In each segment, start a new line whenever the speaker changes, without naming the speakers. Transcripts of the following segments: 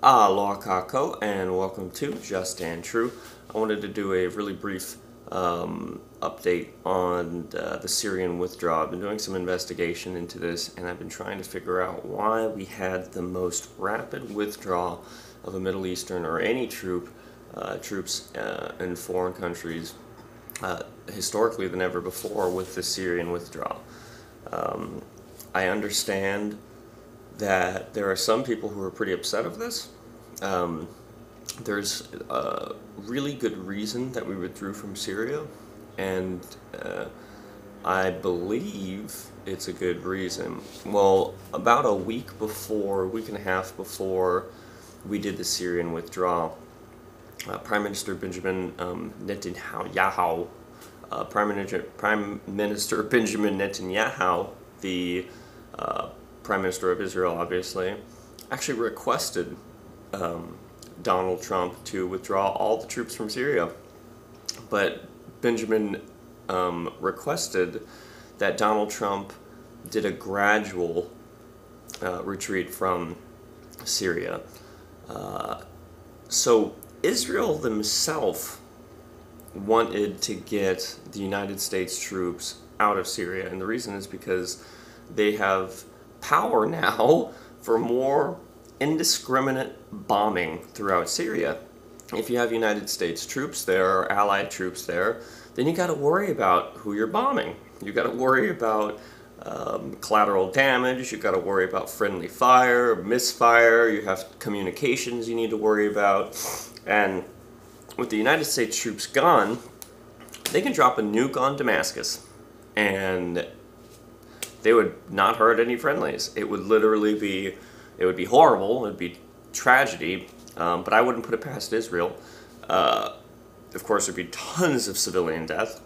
Aloha Kako, and welcome to Just and True. I wanted to do a really brief update on the Syrian withdrawal. I've been doing some investigation into this, and I've been trying to figure out why we had the most rapid withdrawal of a Middle Eastern or any troops in foreign countries historically than ever before with the Syrian withdrawal. I understand that there are some people who are pretty upset of this. There's a really good reason that we withdrew from Syria, and I believe it's a good reason. Well, about a week and a half before we did the Syrian withdrawal, Prime Minister Benjamin Netanyahu, Prime Minister Benjamin Netanyahu, the Prime Minister of Israel, obviously, actually requested Donald Trump to withdraw all the troops from Syria. But Benjamin requested that Donald Trump did a gradual retreat from Syria. So Israel themselves wanted to get the United States troops out of Syria, and the reason is because they have power now for more indiscriminate bombing throughout Syria. If you have United States troops there or allied troops there, then you got to worry about who you're bombing. You got to worry about collateral damage. You got to worry about friendly fire, misfire. You have communications you need to worry about. And with the United States troops gone, they can drop a nuke on Damascus, and they would not hurt any friendlies. It would literally be, it would be horrible, it would be tragedy, but I wouldn't put it past Israel. Of course, there'd be tons of civilian death,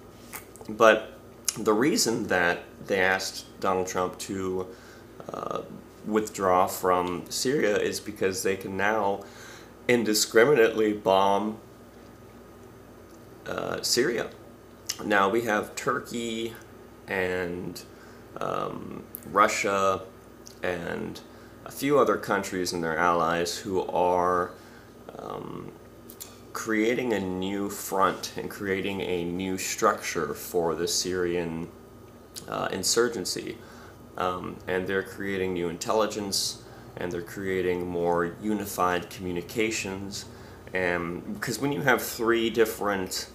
but the reason that they asked Donald Trump to withdraw from Syria is because they can now indiscriminately bomb Syria. Now we have Turkey and Russia and a few other countries and their allies who are creating a new front and creating a new structure for the Syrian insurgency. And they're creating new intelligence, and they're creating more unified communications. And because when you have three different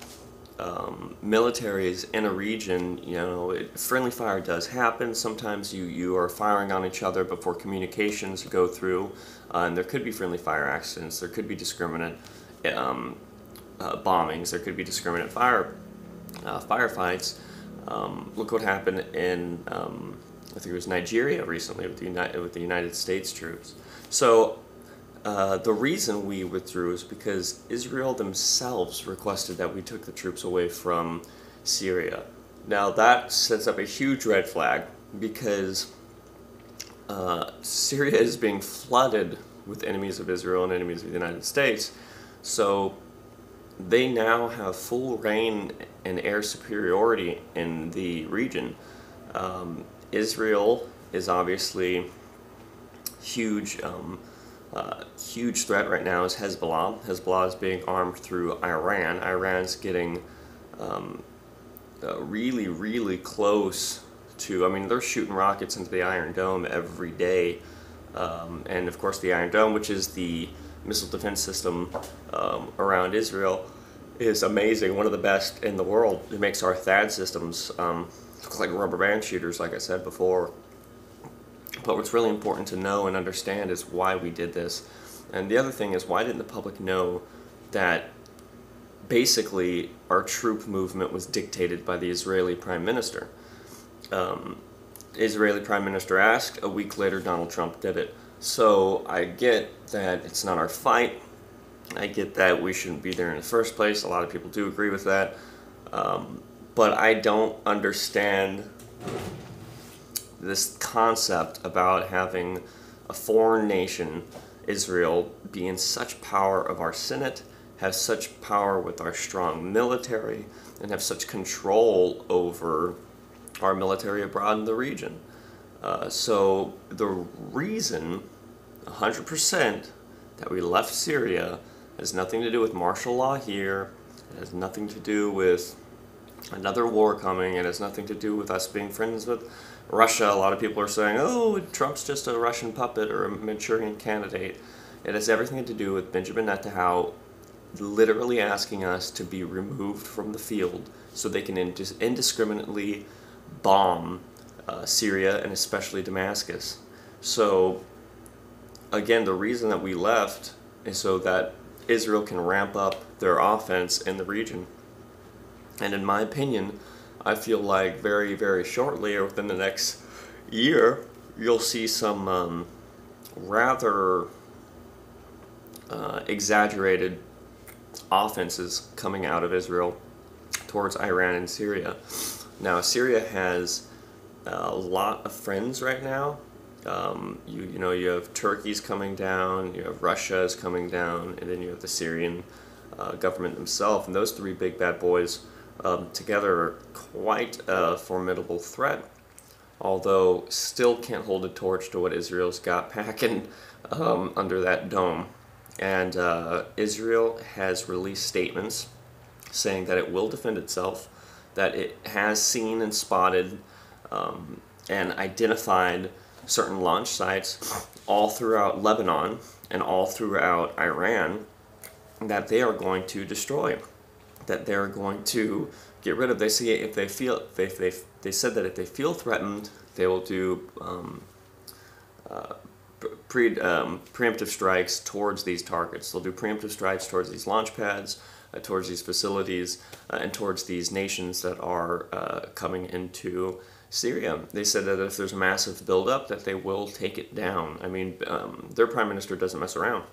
militaries in a region, you know, friendly fire does happen. Sometimes you are firing on each other before communications go through, and there could be friendly fire accidents. There could be discriminate bombings. There could be discriminate firefights. Look what happened in I think it was Nigeria recently with the United States troops. So the reason we withdrew is because Israel themselves requested that we took the troops away from Syria. Now that sets up a huge red flag, because Syria is being flooded with enemies of Israel and enemies of the United States. So they now have full reign and air superiority in the region. Israel is obviously huge. Huge threat right now is Hezbollah. Hezbollah is being armed through Iran. Iran's getting really, really close to, I mean, they're shooting rockets into the Iron Dome every day. And of course the Iron Dome, which is the missile defense system around Israel, is amazing, one of the best in the world. It makes our THAAD systems look like rubber band shooters, like I said before. But what's really important to know and understand is why we did this. And the other thing is, why didn't the public know that basically our troop movement was dictated by the Israeli Prime Minister? Israeli Prime Minister asked, a week later Donald Trump did it. So I get that it's not our fight. I get that we shouldn't be there in the first place. A lot of people do agree with that. But I don't understand this concept about having a foreign nation, Israel, be in such power of our Senate, have such power with our strong military, and have such control over our military abroad in the region. So the reason 100% that we left Syria. It has nothing to do with martial law here. It has nothing to do with another war coming. It has nothing to do with us being friends with Russia. A lot of people are saying, oh, Trump's just a Russian puppet or a Manchurian candidate. It has everything to do with Benjamin Netanyahu literally asking us to be removed from the field so they can indiscriminately bomb Syria and especially Damascus. So, again, the reason that we left is so that Israel can ramp up their offense in the region. And in my opinion, I feel like very, very shortly, or within the next year, you'll see some rather exaggerated offenses coming out of Israel towards Iran and Syria. Now, Syria has a lot of friends right now. You have Turkey's coming down, you have Russia's coming down, and then you have the Syrian government themselves. And those three big bad boys together are quite a formidable threat, although still can't hold a torch to what Israel's got packing under that dome. And Israel has released statements saying that it will defend itself, that it has seen and spotted and identified certain launch sites all throughout Lebanon and all throughout Iran that they are going to destroy, that they're going to get rid of. They say if they feel, they said that if they feel threatened, they will do preemptive strikes towards these targets. They'll do preemptive strikes towards these launch pads, towards these facilities, and towards these nations that are coming into Syria. They said that if there's a massive buildup, that they will take it down. I mean, their prime minister doesn't mess around.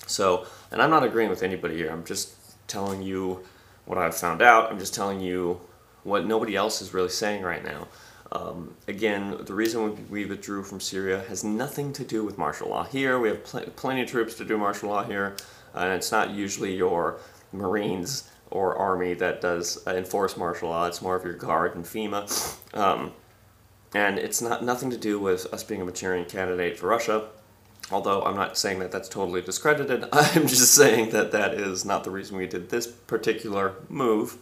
So, and I'm not agreeing with anybody here. I'm just telling you what I've found out. I'm just telling you what nobody else is really saying right now. Again, the reason we withdrew from Syria has nothing to do with martial law here. We have plenty of troops to do martial law here, and it's not usually your Marines or Army that does enforce martial law. It's more of your Guard and FEMA. And it's nothing to do with us being a Manchurian candidate for Russia, although I'm not saying that that's totally discredited. I'm just saying that that is not the reason we did this particular move.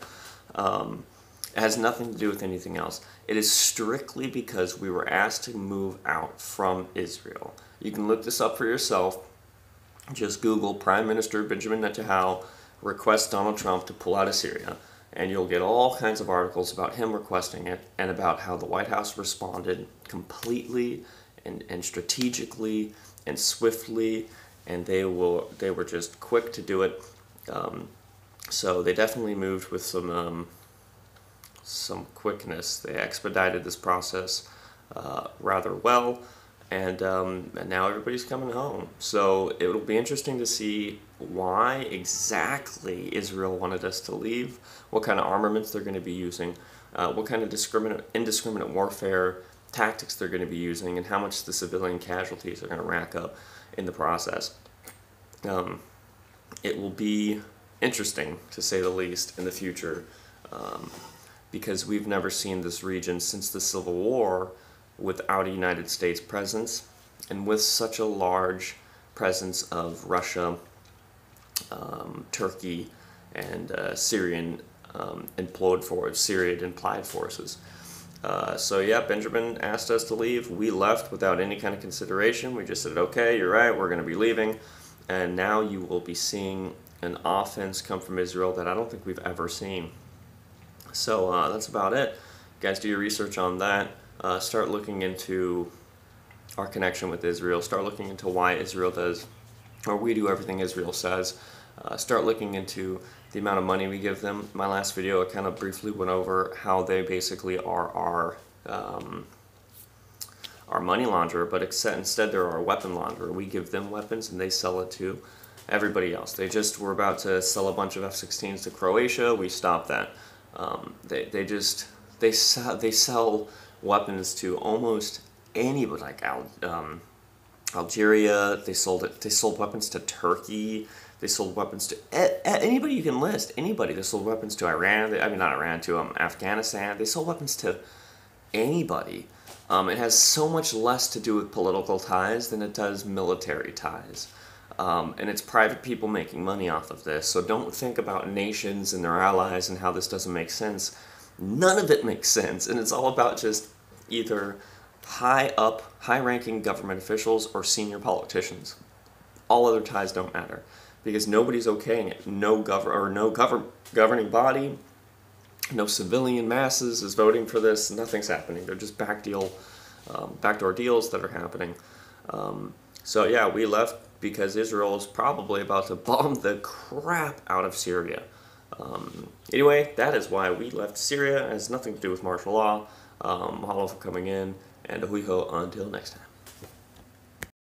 It has nothing to do with anything else. It is strictly because we were asked to move out from Israel. You can look this up for yourself. Just Google Prime Minister Benjamin Netanyahu requests Donald Trump to pull out of Syria, and you'll get all kinds of articles about him requesting it and about how the White House responded completely and strategically and swiftly, and they were just quick to do it. So they definitely moved with some quickness. They expedited this process rather well, and now everybody's coming home. So it'll be interesting to see why exactly Israel wanted us to leave, what kind of armaments they're going to be using, what kind of indiscriminate warfare tactics they're going to be using, and how much the civilian casualties are going to rack up in the process. It will be interesting, to say the least, in the future, because we've never seen this region since the Civil War without a United States presence, and with such a large presence of Russia, Turkey, and Syrian implied forces. So yeah, Benjamin asked us to leave. We left without any kind of consideration. We just said, okay, you're right, we're going to be leaving. And now you will be seeing an offense come from Israel that I don't think we've ever seen. So that's about it. Guys, do your research on that. Start looking into our connection with Israel. Start looking into why Israel does, or we do everything Israel says. Start looking into the amount of money we give them. My last video, I kind of briefly went over how they basically are our money launderer, but instead they're our weapon launderer. We give them weapons and they sell it to everybody else. They just were about to sell a bunch of F-16s to Croatia. We stopped that. They sell weapons to almost anybody, like Algeria. They sold weapons to Turkey. They sold weapons to anybody you can list. Anybody. They sold weapons to Iran. Not Iran, to Afghanistan. They sold weapons to anybody. It has so much less to do with political ties than it does military ties. and it's private people making money off of this. So don't think about nations and their allies and how this doesn't make sense. None of it makes sense, and it's all about just either high-ranking government officials or senior politicians. All other ties don't matter, because nobody's okaying it. No governing body, no civilian masses is voting for this. Nothing's happening. They're just backdoor deals that are happening. So yeah, we left because Israel is probably about to bomb the crap out of Syria. Anyway, that is why we left Syria. It has nothing to do with martial law. Mahalo for coming in, and ahui ho until next time.